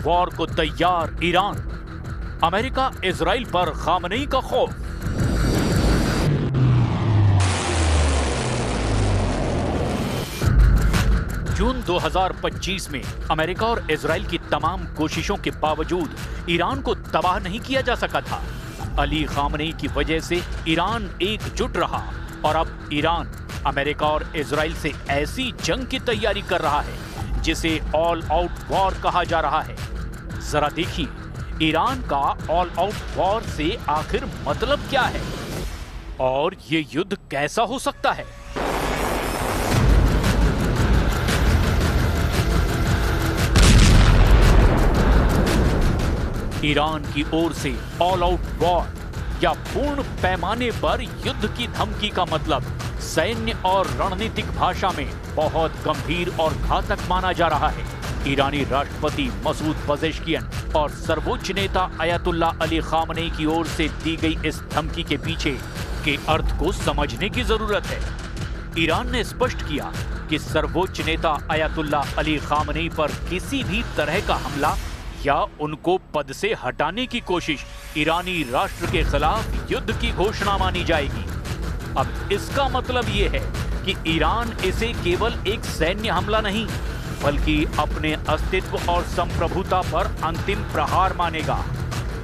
War को तैयार Iran, America Israel पर खामनेई का खौफ। जून 2025 में अमेरिका और इजराइल की तमाम कोशिशों के बावजूद ईरान को तबाह नहीं किया जा सका था। अली खामनेई की वजह से ईरान एकजुट रहा और अब ईरान अमेरिका और इजराइल से ऐसी जंग की तैयारी कर रहा है जिसे ऑल आउट वॉर कहा जा रहा है। जरा देखिए ईरान का ऑल आउट वॉर से आखिर मतलब क्या है और ये युद्ध कैसा हो सकता है। ईरान की ओर से ऑल आउट वॉर या पूर्ण पैमाने पर युद्ध की धमकी का मतलब सैन्य और रणनीतिक भाषा में बहुत गंभीर और घातक माना जा रहा है। ईरानी राष्ट्रपति मसूद पजेश्कियन और सर्वोच्च नेता अयतुल्ला अली खामनेई की ओर से दी गई इस धमकी के पीछे के अर्थ को समझने की जरूरत है। ईरान ने स्पष्ट किया कि सर्वोच्च नेता अयतुल्ला अली खामनेई पर किसी भी तरह का हमला या उनको पद से हटाने की कोशिश ईरानी राष्ट्र के खिलाफ युद्ध की घोषणा मानी जाएगी। अब इसका मतलब यह है कि ईरान इसे केवल एक सैन्य हमला नहीं बल्कि अपने अस्तित्व और संप्रभुता पर अंतिम प्रहार मानेगा।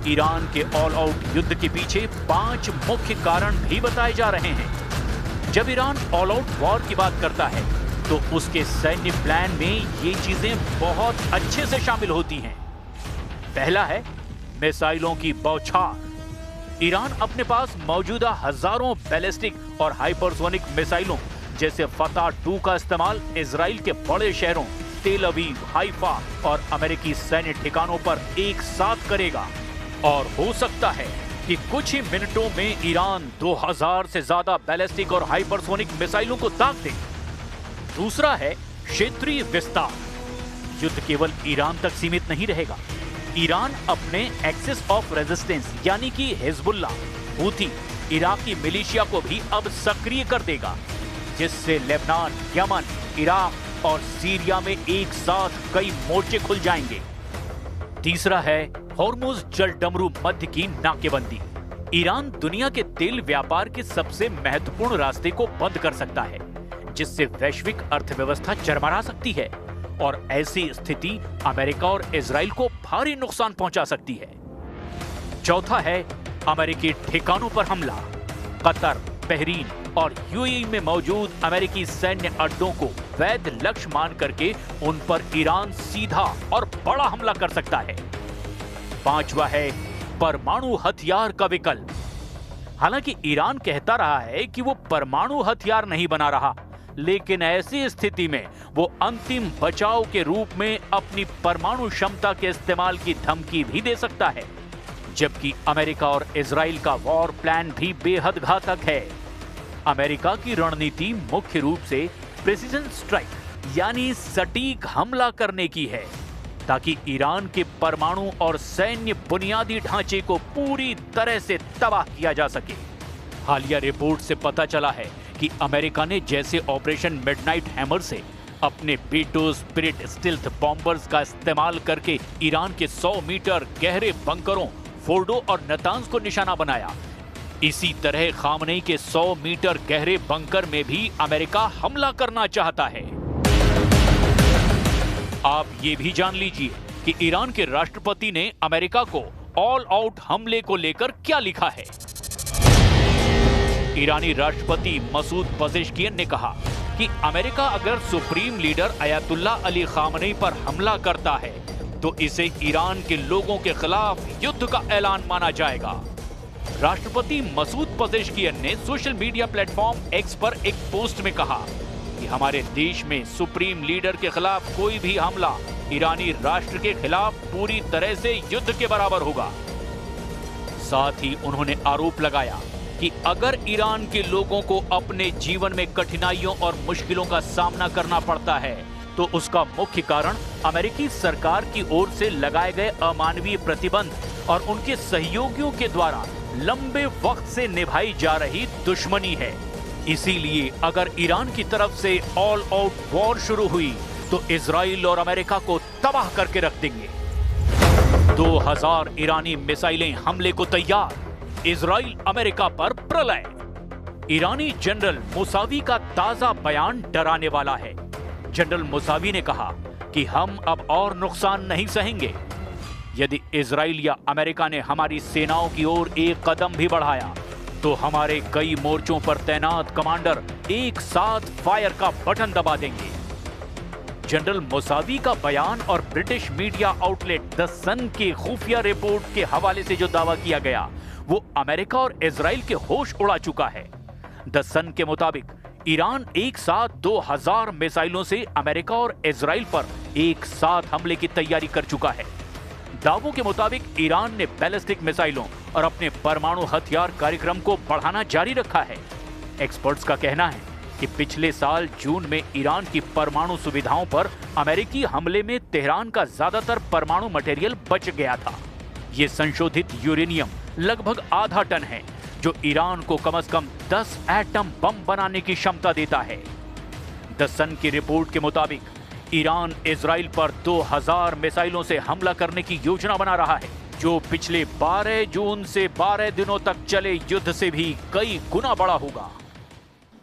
ईरान के ऑल आउट युद्ध के पीछे 5 मुख्य कारण भी बताए जा रहे हैं। जब ईरान ऑल आउट वॉर की बात करता है तो उसके सैन्य प्लान में ये चीजें बहुत अच्छे से शामिल होती हैं। पहला है मिसाइलों की बौछार। ईरान अपने पास मौजूदा हजारों बैलिस्टिक और हाइपरसोनिक मिसाइलों जैसे फतह 2 का इस्तेमाल इजराइल के बड़े शहरों तेल अवीव, हाइफा और अमेरिकी सैन्य ठिकानों पर एक साथ करेगा और हो सकता है कि कुछ ही मिनटों में ईरान 2000 से ज्यादा बैलिस्टिक और हाइपरसोनिक मिसाइलों को दाग दे। दूसरा है क्षेत्रीय विस्तार। युद्ध केवल ईरान तक सीमित नहीं रहेगा। ईरान अपने एक्सिस ऑफ रेजिस्टेंस यानी कि हिजबुल्लाह, हूथी, इराकी मिलिशिया को भी अब सक्रिय कर देगा, जिससे लेबनान, यमन, इराक और सीरिया में एक साथ कई मोर्चे खुल जाएंगे। तीसरा है हॉर्मुज जलडमरू मध्य की नाकेबंदी। ईरान दुनिया के तेल व्यापार के सबसे महत्वपूर्ण रास्ते को बंद कर सकता है, जिससे वैश्विक अर्थव्यवस्था चरमरा सकती है और ऐसी स्थिति अमेरिका और इजराइल को भारी नुकसान पहुंचा सकती है। चौथा है अमेरिकी ठिकानों पर हमला। कतर, बहरीन और यूएई में मौजूद अमेरिकी सैन्य अड्डों को वैध लक्ष्य मान करके उन पर ईरान सीधा और बड़ा हमला कर सकता है। पांचवा है परमाणु हथियार का विकल्प। हालांकि ईरान कहता रहा है कि वो परमाणु हथियार नहीं बना रहा, लेकिन ऐसी स्थिति में वो अंतिम बचाव के रूप में अपनी परमाणु क्षमता के इस्तेमाल की धमकी भी दे सकता है। जबकि अमेरिका और इजराइल का वॉर प्लान भी बेहद घातक है। अमेरिका की रणनीति मुख्य रूप से प्रिसीजन स्ट्राइक यानी सटीक हमला करने की है, ताकि ईरान के परमाणु और सैन्य बुनियादी ढांचे को पूरी तरह से तबाह किया जा सके। हालिया रिपोर्ट से पता चला है कि अमेरिका ने जैसे ऑपरेशन मिडनाइट हैमर से अपने B-2 स्पिरिट स्टिल्थ बॉम्बर्स का इस्तेमाल करके ईरान के 100 मीटर गहरे बंकरों फोर्डो और नतांज को निशाना बनाया, इसी तरह खामनेई के 100 मीटर गहरे बंकर में भी अमेरिका हमला करना चाहता है। आप ये भी जान लीजिए कि ईरान के राष्ट्रपति ने अमेरिका को ऑल आउट हमले को लेकर क्या लिखा है। ईरानी राष्ट्रपति मसूद पजेश्कियन ने कहा कि अमेरिका अगर सुप्रीम लीडर अयतुल्ला अली खामनेई पर हमला करता है तो इसे ईरान के लोगों के खिलाफ युद्ध का ऐलान माना जाएगा। राष्ट्रपति मसूद पजेश्कियन ने सोशल मीडिया प्लेटफॉर्म एक्स पर एक पोस्ट में कहा कि हमारे देश में सुप्रीम लीडर के खिलाफ कोई भी हमला ईरानी राष्ट्र के खिलाफ पूरी तरह से युद्ध के बराबर होगा। साथ ही उन्होंने आरोप लगाया कि अगर ईरान के लोगों को अपने जीवन में कठिनाइयों और मुश्किलों का सामना करना पड़ता है तो उसका मुख्य कारण अमेरिकी सरकार की ओर से लगाए गए अमानवीय प्रतिबंध और उनके सहयोगियों के द्वारा लंबे वक्त से निभाई जा रही दुश्मनी है। इसीलिए अगर ईरान की तरफ से ऑल आउट वॉर शुरू हुई तो इजराइल और अमेरिका को तबाह करके रख देंगे। 2000 ईरानी मिसाइलें हमले को तैयार, इजराइल अमेरिका पर प्रलय। ईरानी जनरल मुसावी का ताजा बयान डराने वाला है। जनरल मुसावी ने कहा कि हम अब और नुकसान नहीं सहेंगे। यदि इजराइल या अमेरिका ने हमारी सेनाओं की ओर एक कदम भी बढ़ाया तो हमारे कई मोर्चों पर तैनात कमांडर एक साथ फायर का बटन दबा देंगे। जनरल मुसावी का बयान और ब्रिटिश मीडिया आउटलेट द सन की खुफिया रिपोर्ट के हवाले से जो दावा किया गया वो अमेरिका और इजराइल के होश उड़ा चुका है। द सन के मुताबिक ईरान एक साथ 2000 मिसाइलों से अमेरिका और इजराइल पर एक साथ हमले की तैयारी कर चुका है। दावों के मुताबिक ईरान ने बैलिस्टिक मिसाइलों और अपने परमाणु हथियार कार्यक्रम को बढ़ाना जारी रखा है। एक्सपर्ट्स का कहना है कि पिछले साल जून में ईरान की परमाणु सुविधाओं पर अमेरिकी हमले में तेहरान का ज्यादातर परमाणु मटेरियल बच गया था। ये संशोधित यूरेनियम लगभग आधा टन है, जो ईरान को कम से कम 10 एटम बम बनाने की क्षमता देता है। द सन की रिपोर्ट के मुताबिक ईरान इजराइल पर 2000 मिसाइलों से हमला करने की योजना बना रहा है, जो पिछले 12 जून से 12 दिनों तक चले युद्ध से भी कई गुना बड़ा होगा।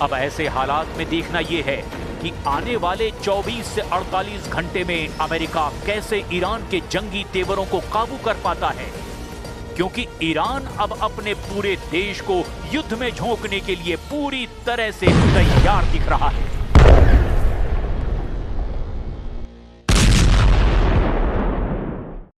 अब ऐसे हालात में देखना यह है कि आने वाले 24 से 48 घंटे में अमेरिका कैसे ईरान के जंगी तेवरों को काबू कर पाता है, क्योंकि ईरान अब अपने पूरे देश को युद्ध में झोंकने के लिए पूरी तरह से तैयार दिख रहा है।